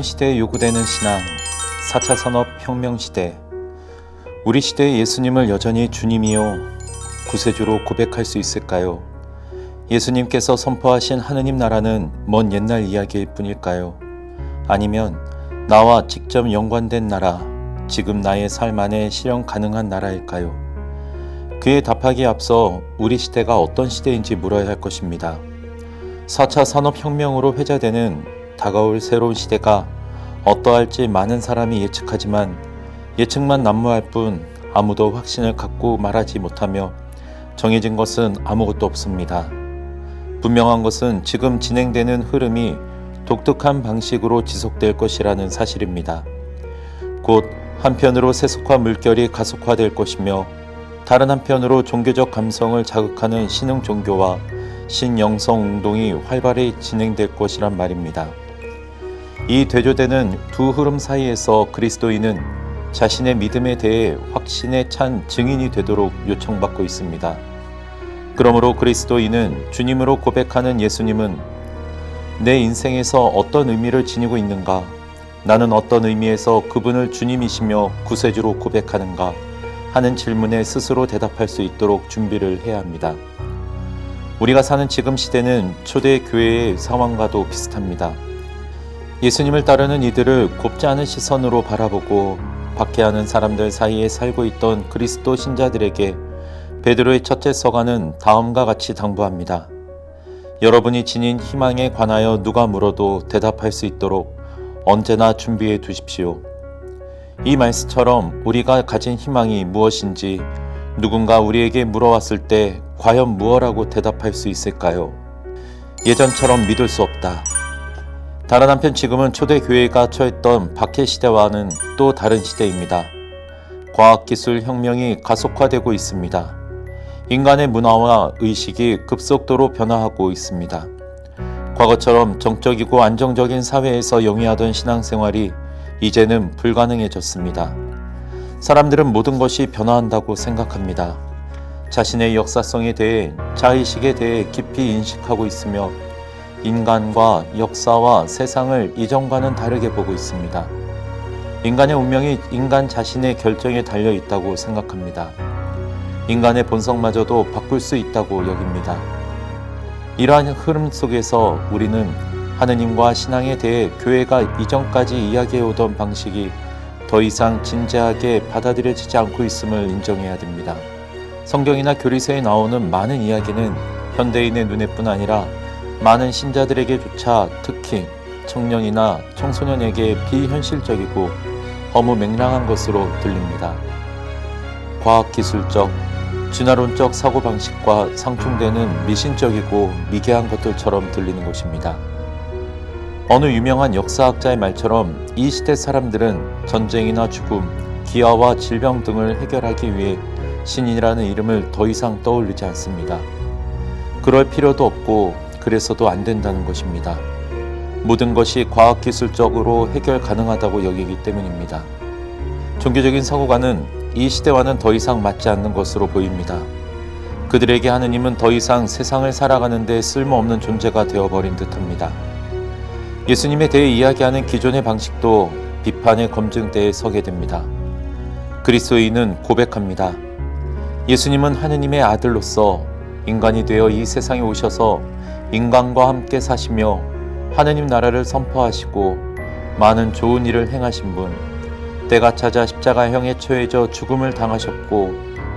새로운 시대에 요구되는 신앙, 4차 산업혁명 시대. 우리 시대의 예수님을 여전히 주님이요 구세주로 고백할 수 있을까요? 예수님께서 선포하신 하느님 나라는 먼 옛날 이야기일 뿐일까요? 아니면 나와 직접 연관된 나라, 지금 나의 삶 안에 실현 가능한 나라일까요? 그에 답하기에 앞서 우리 시대가 어떤 시대인지 물어야 할 것입니다. 4차 산업혁명으로 회자되는 다가올 새로운 시대가 어떠할지 많은 사람이 예측하지만 예측만 난무할 뿐 아무도 확신을 갖고 말하지 못하며 정해진 것은 아무것도 없습니다. 분명한 것은 지금 진행되는 흐름이 독특한 방식으로 지속될 것이라는 사실입니다. 곧 한편으로 세속화 물결이 가속화될 것이며 다른 한편으로 종교적 감성을 자극하는 신흥 종교와 신영성 운동이 활발히 진행될 것이란 말입니다. 이 대조되는 두 흐름 사이에서 그리스도인은 자신의 믿음에 대해 확신에 찬 증인이 되도록 요청받고 있습니다. 그러므로 그리스도인은 주님으로 고백하는 예수님은 내 인생에서 어떤 의미를 지니고 있는가? 나는 어떤 의미에서 그분을 주님이시며 구세주로 고백하는가? 하는 질문에 스스로 대답할 수 있도록 준비를 해야 합니다. 우리가 사는 지금 시대는 초대 교회의 상황과도 비슷합니다. 예수님을 따르는 이들을 곱지 않은 시선으로 바라보고 박해하는 사람들 사이에 살고 있던 그리스도 신자들에게 베드로의 첫째 서가는 다음과 같이 당부합니다. 여러분이 지닌 희망에 관하여 누가 물어도 대답할 수 있도록 언제나 준비해 두십시오. 이 말씀처럼 우리가 가진 희망이 무엇인지 누군가 우리에게 물어왔을 때 과연 무엇라고 대답할 수 있을까요? 예전처럼 믿을 수 없다. 다른 한편 지금은 초대교회가 처했던 박해 시대와는 또 다른 시대입니다. 과학기술 혁명이 가속화되고 있습니다. 인간의 문화와 의식이 급속도로 변화하고 있습니다. 과거처럼 정적이고 안정적인 사회에서 영위하던 신앙생활이 이제는 불가능해졌습니다. 사람들은 모든 것이 변화한다고 생각합니다. 자신의 역사성에 대해, 자의식에 대해 깊이 인식하고 있으며 인간과 역사와 세상을 이전과는 다르게 보고 있습니다. 인간의 운명이 인간 자신의 결정에 달려 있다고 생각합니다. 인간의 본성마저도 바꿀 수 있다고 여깁니다. 이러한 흐름 속에서 우리는 하느님과 신앙에 대해 교회가 이전까지 이야기해오던 방식이 더 이상 진지하게 받아들여지지 않고 있음을 인정해야 됩니다. 성경이나 교리서에 나오는 많은 이야기는 현대인의 눈에뿐 아니라 많은 신자들에게조차 특히 청년이나 청소년에게 비현실적이고 허무맹랑한 것으로 들립니다. 과학기술적, 진화론적 사고방식과 상충되는 미신적이고 미개한 것들처럼 들리는 것입니다. 어느 유명한 역사학자의 말처럼 이 시대 사람들은 전쟁이나 죽음, 기아와 질병 등을 해결하기 위해 신이라는 이름을 더 이상 떠올리지 않습니다. 그럴 필요도 없고 그래서도 안 된다는 것입니다. 모든 것이 과학기술적으로 해결 가능하다고 여기기 때문입니다. 종교적인 사고관은 이 시대와는 더 이상 맞지 않는 것으로 보입니다. 그들에게 하느님은 더 이상 세상을 살아가는 데 쓸모없는 존재가 되어버린 듯합니다. 예수님에 대해 이야기하는 기존의 방식도 비판의 검증대에 서게 됩니다. 그리스도인은 고백합니다. 예수님은 하느님의 아들로서 인간이 되어 이 세상에 오셔서 인간과 함께 사시며 하느님 나라를 선포하시고 많은 좋은 일을 행하신 분, 때가 찾아 십자가형에 처해져 죽음을 당하셨고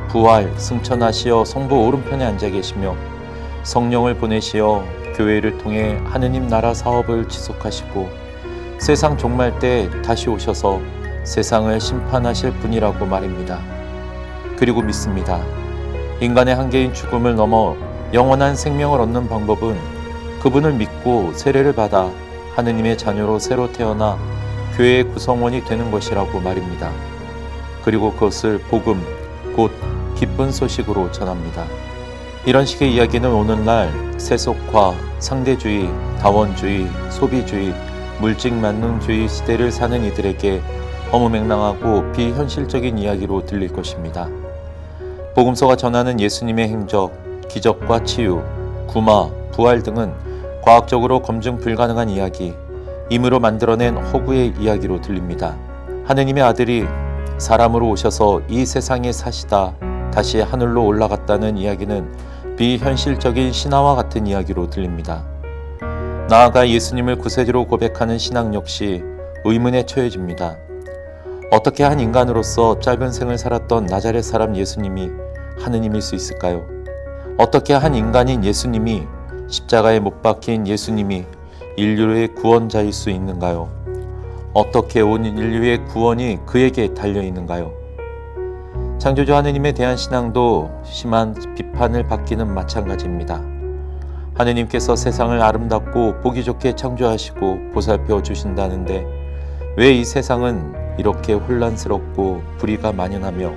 부활, 승천하시어 성부 오른편에 앉아 계시며 성령을 보내시어 교회를 통해 하느님 나라 사업을 지속하시고 세상 종말 때 다시 오셔서 세상을 심판하실 분이라고 말입니다. 그리고 믿습니다. 인간의 한계인 죽음을 넘어 영원한 생명을 얻는 방법은 그분을 믿고 세례를 받아 하느님의 자녀로 새로 태어나 교회의 구성원이 되는 것이라고 말입니다. 그리고 그것을 복음, 곧 기쁜 소식으로 전합니다. 이런 식의 이야기는 오늘날 세속화, 상대주의, 다원주의, 소비주의, 물질만능주의 시대를 사는 이들에게 허무맹랑하고 비현실적인 이야기로 들릴 것입니다. 복음서가 전하는 예수님의 행적, 기적과 치유, 구마, 부활 등은 과학적으로 검증 불가능한 이야기, 임으로 만들어낸 허구의 이야기로 들립니다. 하느님의 아들이 사람으로 오셔서 이 세상에 사시다 다시 하늘로 올라갔다는 이야기는 비현실적인 신화와 같은 이야기로 들립니다. 나아가 예수님을 구세주로 고백하는 신앙 역시 의문에 처해집니다. 어떻게 한 인간으로서 짧은 생을 살았던 나자렛 사람 예수님이 하느님일 수 있을까요? 어떻게 한 인간인 예수님이, 십자가에 못 박힌 예수님이 인류의 구원자일 수 있는가요? 어떻게 온 인류의 구원이 그에게 달려 있는가요? 창조주 하느님에 대한 신앙도 심한 비판을 받기는 마찬가지입니다. 하느님께서 세상을 아름답고 보기 좋게 창조하시고 보살펴 주신다는데 왜 이 세상은 이렇게 혼란스럽고 불의가 만연하며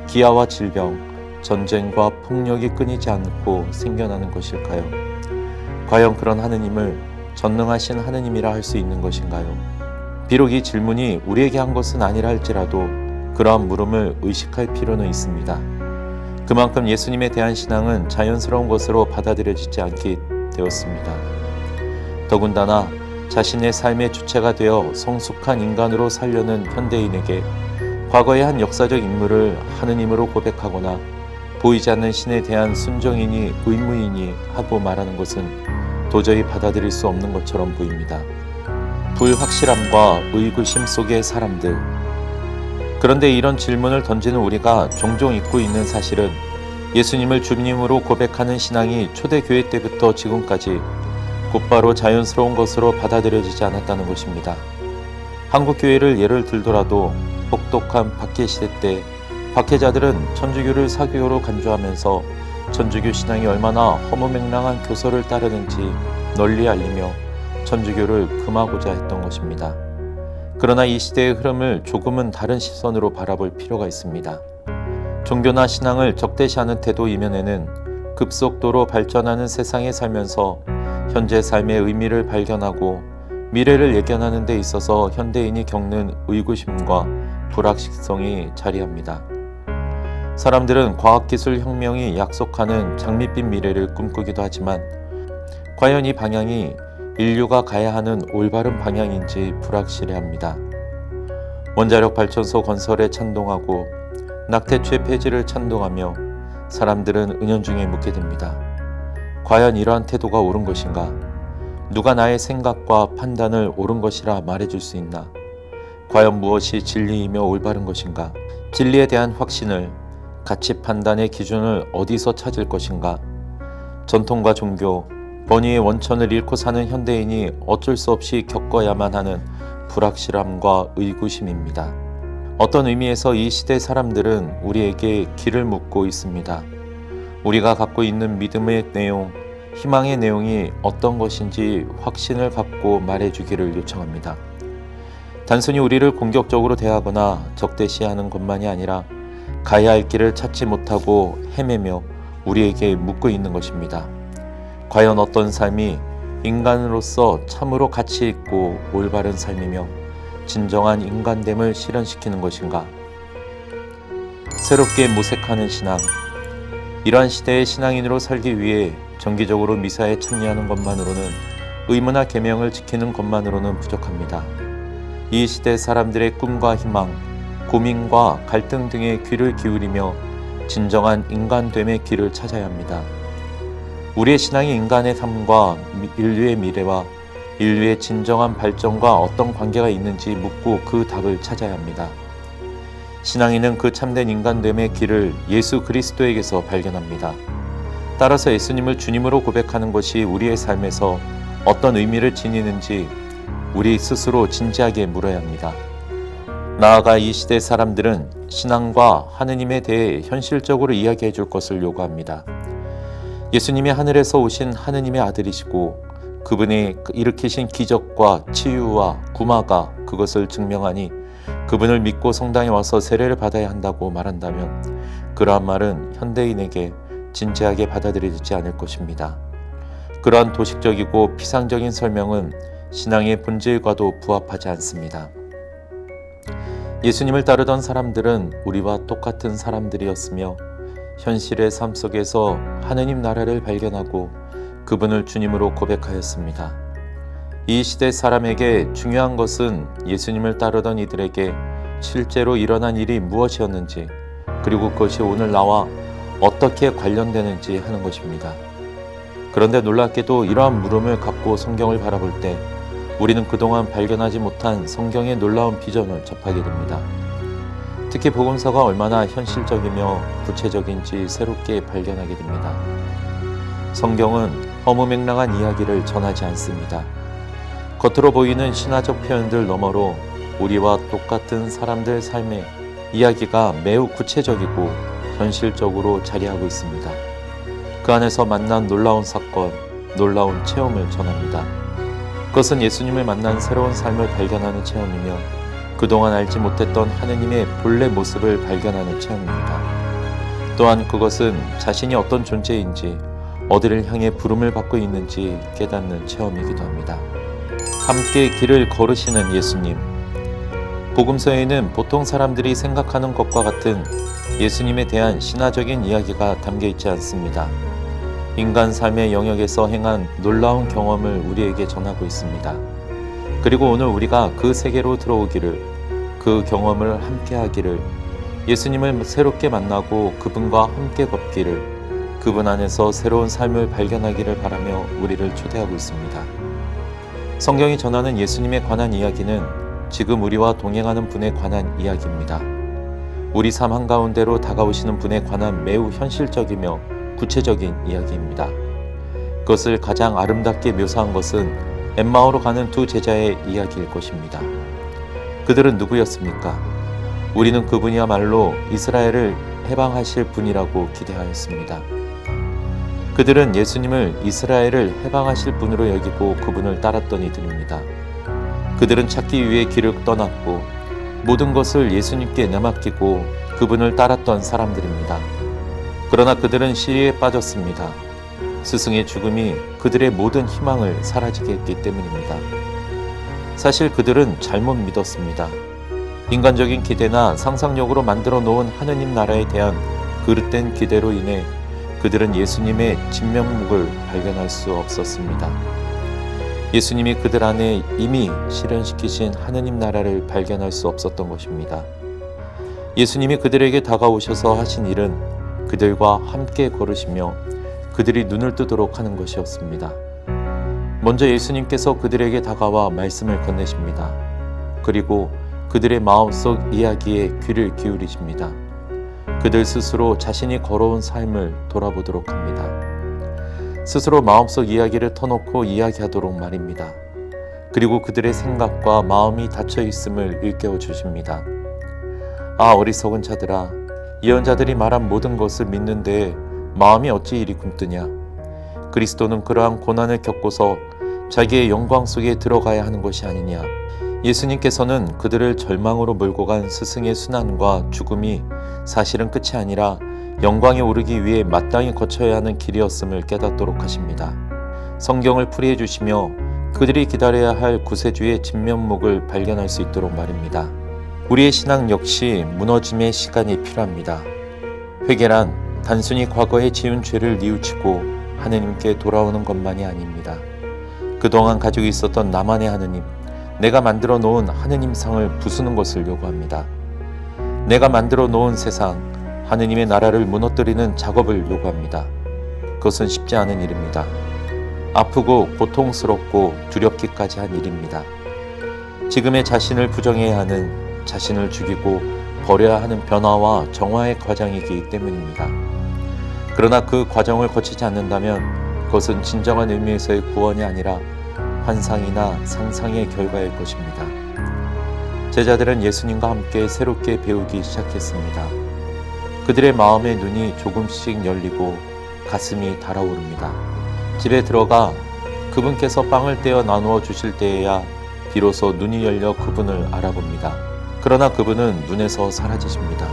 기아와 질병, 전쟁과 폭력이 끊이지 않고 생겨나는 것일까요? 과연 그런 하느님을 전능하신 하느님이라 할 수 있는 것인가요? 비록 이 질문이 우리에게 한 것은 아니라 할지라도 그러한 물음을 의식할 필요는 있습니다. 그만큼 예수님에 대한 신앙은 자연스러운 것으로 받아들여지지 않게 되었습니다. 더군다나 자신의 삶의 주체가 되어 성숙한 인간으로 살려는 현대인에게 과거의 한 역사적 인물을 하느님으로 고백하거나 보이지 않는 신에 대한 순종이니 의무이니 하고 말하는 것은 도저히 받아들일 수 없는 것처럼 보입니다. 불확실함과 의구심 속의 사람들. 그런데 이런 질문을 던지는 우리가 종종 잊고 있는 사실은 예수님을 주님으로 고백하는 신앙이 초대교회 때부터 지금까지 곧바로 자연스러운 것으로 받아들여지지 않았다는 것입니다. 한국교회를 예를 들더라도 혹독한 박해시대 때 박해자들은 천주교를 사교로 간주하면서 천주교 신앙이 얼마나 허무맹랑한 교서를 따르는지 널리 알리며 천주교를 금하고자 했던 것입니다. 그러나 이 시대의 흐름을 조금은 다른 시선으로 바라볼 필요가 있습니다. 종교나 신앙을 적대시하는 태도 이면에는 급속도로 발전하는 세상에 살면서 현재 삶의 의미를 발견하고 미래를 예견하는 데 있어서 현대인이 겪는 의구심과 불확실성이 자리합니다. 사람들은 과학기술 혁명이 약속하는 장밋빛 미래를 꿈꾸기도 하지만 과연 이 방향이 인류가 가야 하는 올바른 방향인지 불확실해합니다. 원자력 발전소 건설에 찬동하고 낙태죄 폐지를 찬동하며 사람들은 은연중에 묻게 됩니다. 과연 이러한 태도가 옳은 것인가? 누가 나의 생각과 판단을 옳은 것이라 말해줄 수 있나? 과연 무엇이 진리이며 올바른 것인가? 진리에 대한 확신을, 가치 판단의 기준을 어디서 찾을 것인가? 전통과 종교, 권위의 원천을 잃고 사는 현대인이 어쩔 수 없이 겪어야만 하는 불확실함과 의구심입니다. 어떤 의미에서 이 시대 사람들은 우리에게 길을 묻고 있습니다. 우리가 갖고 있는 믿음의 내용, 희망의 내용이 어떤 것인지 확신을 갖고 말해주기를 요청합니다. 단순히 우리를 공격적으로 대하거나 적대시하는 것만이 아니라 가야 할 길을 찾지 못하고 헤매며 우리에게 묻고 있는 것입니다. 과연 어떤 삶이 인간으로서 참으로 가치 있고 올바른 삶이며 진정한 인간됨을 실현시키는 것인가? 새롭게 모색하는 신앙. 이러한 시대의 신앙인으로 살기 위해 정기적으로 미사에 참여하는 것만으로는, 의무나 계명을 지키는 것만으로는 부족합니다. 이 시대 사람들의 꿈과 희망, 고민과 갈등 등에 귀를 기울이며 진정한 인간됨의 길을 찾아야 합니다. 우리의 신앙이 인간의 삶과 인류의 미래와 인류의 진정한 발전과 어떤 관계가 있는지 묻고 그 답을 찾아야 합니다. 신앙인은 그 참된 인간됨의 길을 예수 그리스도에게서 발견합니다. 따라서 예수님을 주님으로 고백하는 것이 우리의 삶에서 어떤 의미를 지니는지 우리 스스로 진지하게 물어야 합니다. 나아가 이 시대 사람들은 신앙과 하느님에 대해 현실적으로 이야기해 줄 것을 요구합니다. 예수님이 하늘에서 오신 하느님의 아들이시고 그분이 일으키신 기적과 치유와 구마가 그것을 증명하니 그분을 믿고 성당에 와서 세례를 받아야 한다고 말한다면 그러한 말은 현대인에게 진지하게 받아들여지지 않을 것입니다. 그러한 도식적이고 피상적인 설명은 신앙의 본질과도 부합하지 않습니다. 예수님을 따르던 사람들은 우리와 똑같은 사람들이었으며 현실의 삶 속에서 하느님 나라를 발견하고 그분을 주님으로 고백하였습니다. 이 시대 사람에게 중요한 것은 예수님을 따르던 이들에게 실제로 일어난 일이 무엇이었는지, 그리고 그것이 오늘 나와 어떻게 관련되는지 하는 것입니다. 그런데 놀랍게도 이러한 물음을 갖고 성경을 바라볼 때 우리는 그동안 발견하지 못한 성경의 놀라운 비전을 접하게 됩니다. 특히 복음서가 얼마나 현실적이며 구체적인지 새롭게 발견하게 됩니다. 성경은 허무맹랑한 이야기를 전하지 않습니다. 겉으로 보이는 신화적 표현들 너머로 우리와 똑같은 사람들 삶의 이야기가 매우 구체적이고 현실적으로 자리하고 있습니다. 그 안에서 만난 놀라운 사건, 놀라운 체험을 전합니다. 그것은 예수님을 만난 새로운 삶을 발견하는 체험이며 그동안 알지 못했던 하느님의 본래 모습을 발견하는 체험입니다. 또한 그것은 자신이 어떤 존재인지, 어디를 향해 부름을 받고 있는지 깨닫는 체험이기도 합니다. 함께 길을 걸으시는 예수님. 복음서에는 보통 사람들이 생각하는 것과 같은 예수님에 대한 신화적인 이야기가 담겨 있지 않습니다. 인간 삶의 영역에서 행한 놀라운 경험을 우리에게 전하고 있습니다. 그리고 오늘 우리가 그 세계로 들어오기를, 그 경험을 함께 하기를, 예수님을 새롭게 만나고 그분과 함께 걷기를, 그분 안에서 새로운 삶을 발견하기를 바라며 우리를 초대하고 있습니다. 성경이 전하는 예수님에 관한 이야기는 지금 우리와 동행하는 분에 관한 이야기입니다. 우리 삶 한가운데로 다가오시는 분에 관한 매우 현실적이며 구체적인 이야기입니다. 그것을 가장 아름답게 묘사한 것은 엠마오로 가는 두 제자의 이야기일 것입니다. 그들은 누구였습니까? 우리는 그분이야말로 이스라엘을 해방하실 분이라고 기대하였습니다. 그들은 예수님을 이스라엘을 해방하실 분으로 여기고 그분을 따랐던 이들입니다. 그들은 찾기 위해 길을 떠났고 모든 것을 예수님께 내맡기고 그분을 따랐던 사람들입니다. 그러나 그들은 시리에 빠졌습니다. 스승의 죽음이 그들의 모든 희망을 사라지게 했기 때문입니다. 사실 그들은 잘못 믿었습니다. 인간적인 기대나 상상력으로 만들어 놓은 하느님 나라에 대한 그릇된 기대로 인해 그들은 예수님의 진면목을 발견할 수 없었습니다. 예수님이 그들 안에 이미 실현시키신 하느님 나라를 발견할 수 없었던 것입니다. 예수님이 그들에게 다가오셔서 하신 일은 그들과 함께 걸으시며 그들이 눈을 뜨도록 하는 것이었습니다. 먼저 예수님께서 그들에게 다가와 말씀을 건네십니다. 그리고 그들의 마음속 이야기에 귀를 기울이십니다. 그들 스스로 자신이 걸어온 삶을 돌아보도록 합니다. 스스로 마음속 이야기를 터놓고 이야기하도록 말입니다. 그리고 그들의 생각과 마음이 닫혀 있음을 일깨워 주십니다. 아, 어리석은 자들아, 예언자들이 말한 모든 것을 믿는 데에 마음이 어찌 이리 굼뜨냐. 그리스도는 그러한 고난을 겪고서 자기의 영광 속에 들어가야 하는 것이 아니냐. 예수님께서는 그들을 절망으로 몰고 간 스승의 순환과 죽음이 사실은 끝이 아니라 영광에 오르기 위해 마땅히 거쳐야 하는 길이었음을 깨닫도록 하십니다. 성경을 풀이해 주시며 그들이 기다려야 할 구세주의 진면목을 발견할 수 있도록 말입니다. 우리의 신앙 역시 무너짐의 시간이 필요합니다. 회개란 단순히 과거에 지은 죄를 뉘우치고 하느님께 돌아오는 것만이 아닙니다. 그동안 가지고 있었던 나만의 하느님, 내가 만들어 놓은 하느님상을 부수는 것을 요구합니다. 내가 만들어 놓은 세상, 하느님의 나라를 무너뜨리는 작업을 요구합니다. 그것은 쉽지 않은 일입니다. 아프고 고통스럽고 두렵기까지 한 일입니다. 지금의 자신을 부정해야 하는, 자신을 죽이고 버려야 하는 변화와 정화의 과정이기 때문입니다. 그러나 그 과정을 거치지 않는다면 그것은 진정한 의미에서의 구원이 아니라 환상이나 상상의 결과일 것입니다. 제자들은 예수님과 함께 새롭게 배우기 시작했습니다. 그들의 마음의 눈이 조금씩 열리고 가슴이 달아오릅니다. 집에 들어가 그분께서 빵을 떼어 나누어 주실 때에야 비로소 눈이 열려 그분을 알아봅니다. 그러나 그분은 눈에서 사라지십니다.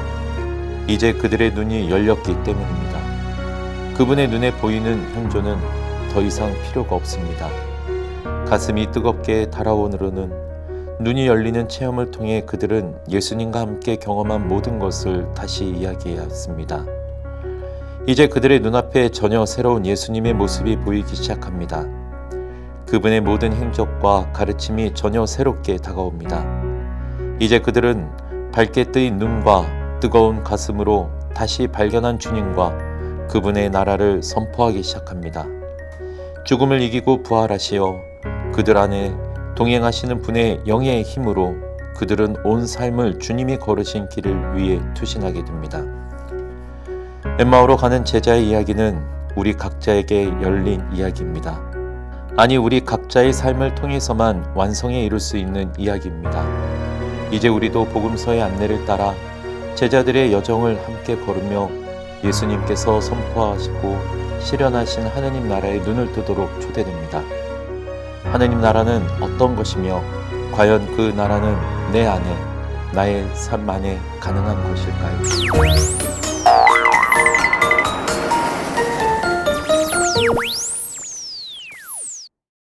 이제 그들의 눈이 열렸기 때문입니다. 그분의 눈에 보이는 현존은 더 이상 필요가 없습니다. 가슴이 뜨겁게 달아오르는 눈이 열리는 체험을 통해 그들은 예수님과 함께 경험한 모든 것을 다시 이야기했습니다. 이제 그들의 눈앞에 전혀 새로운 예수님의 모습이 보이기 시작합니다. 그분의 모든 행적과 가르침이 전혀 새롭게 다가옵니다. 이제 그들은 밝게 뜨인 눈과 뜨거운 가슴으로 다시 발견한 주님과 그분의 나라를 선포하기 시작합니다. 죽음을 이기고 부활하시어 그들 안에 동행하시는 분의 영의 힘으로 그들은 온 삶을 주님이 걸으신 길을 위해 투신하게 됩니다. 엠마오로 가는 제자의 이야기는 우리 각자에게 열린 이야기입니다. 아니, 우리 각자의 삶을 통해서만 완성에 이룰 수 있는 이야기입니다. 이제 우리도 복음서의 안내를 따라 제자들의 여정을 함께 걸으며 예수님께서 선포하시고 실현하신 하느님 나라의 눈을 뜨도록 초대됩니다. 하느님 나라는 어떤 것이며 과연 그 나라는 내 안에, 나의 삶 안에 가능한 것일까요?